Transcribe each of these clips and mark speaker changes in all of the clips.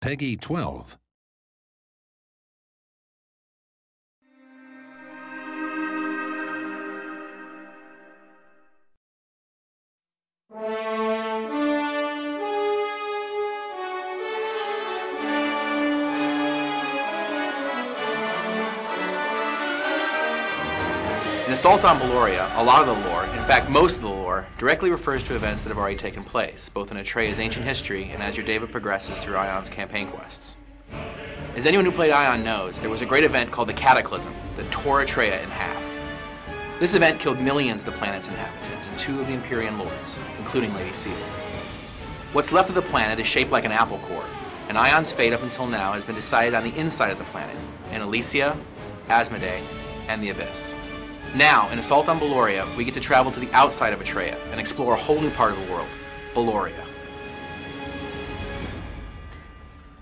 Speaker 1: Peggy 12.
Speaker 2: In Assault on Beloria, a lot of the lore, in fact most of the lore, directly refers to events that have already taken place, both in Atreya's ancient history and as your David progresses through Aion's campaign quests. As anyone who played Aion knows, there was a great event called the Cataclysm that tore Atreya in half. This event killed millions of the planet's inhabitants and 2 of the Empyrean lords, including Lady Seal. What's left of the planet is shaped like an apple core, and Aion's fate up until now has been decided on the inside of the planet, in Elysia, Asmodee, and the Abyss. Now, in Assault on Beloria, we get to travel to the outside of Atreya and explore a whole new part of the world, Beloria.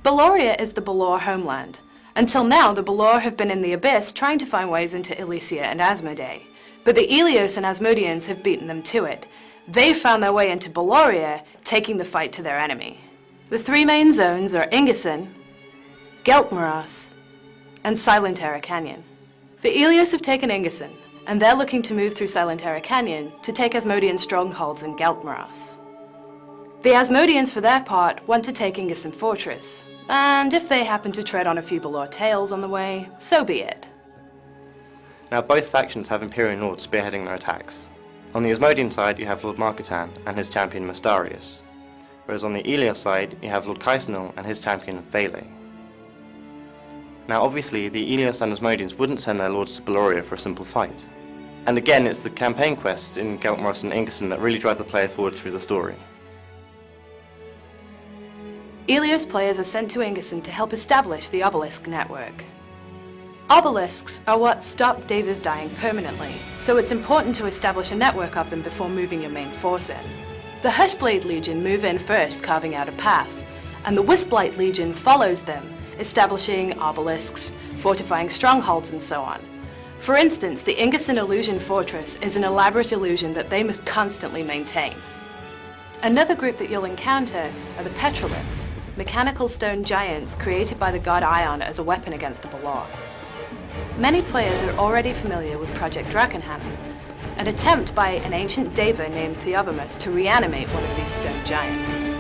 Speaker 3: Beloria is the Belor homeland. Until now, the Belor have been in the Abyss trying to find ways into Elysia and Asmodee. But the Ilios and Asmodeans have beaten them to it. They've found their way into Beloria, taking the fight to their enemy. The 3 main zones are Ingerson, Geltmoras, and Silentera Canyon. The Ilios have taken Ingerson, and they're looking to move through Silentera Canyon to take Asmodean strongholds in Geltmoras. The Asmodeans, for their part, want to take Ingerson Fortress, and if they happen to tread on a few Belor tails on the way, so be it.
Speaker 4: Now both factions have Imperial Lords spearheading their attacks. On the Asmodean side you have Lord Marketan and his champion Mystarius, whereas on the Ilios side you have Lord Kaisenil and his champion Vele. Now obviously the Ilios and Asmodeans wouldn't send their lords to Beloria for a simple fight. And again, it's the campaign quests in Geltmoras and Ingerson that really drive the player forward through the story.
Speaker 3: Ilios players are sent to Ingerson to help establish the obelisk network. Obelisks are what stop Davers dying permanently, so it's important to establish a network of them before moving your main force in. The Hushblade Legion move in first, carving out a path, and the Wisplight Legion follows them, establishing obelisks, fortifying strongholds, and so on. For instance, the Ingerson Illusion Fortress is an elaborate illusion that they must constantly maintain. Another group that you'll encounter are the Petroliths, mechanical stone giants created by the god Aion as a weapon against the Belor. Many players are already familiar with Project Drakenhammer, an attempt by an ancient Deva named Theobomus to reanimate one of these stone giants.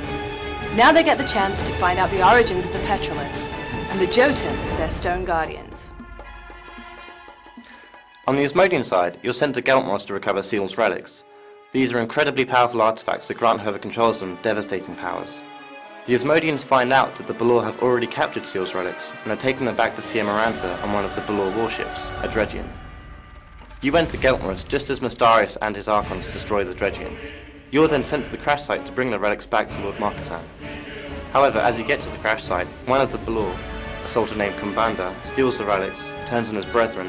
Speaker 3: Now they get the chance to find out the origins of the Petroliths and the Jotun, their stone guardians.
Speaker 4: On the Asmodean side, you're sent to Geltmoras to recover Seal's relics. These are incredibly powerful artifacts that grant whoever controls them devastating powers. The Asmodeans find out that the Belor have already captured Seal's relics and are taking them back to Tiamaranta on one of the Belor warships, a Dregion. You enter Geltmoras just as Mystarius and his Archons destroy the Dregion. You're then sent to the crash site to bring the relics back to Lord Marketan. However, as you get to the crash site, one of the Belor, a soldier named Kumbanda, steals the relics, turns on his brethren,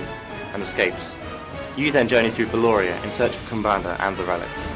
Speaker 4: and escapes. You then journey through Beloria in search of Kumbanda and the relics.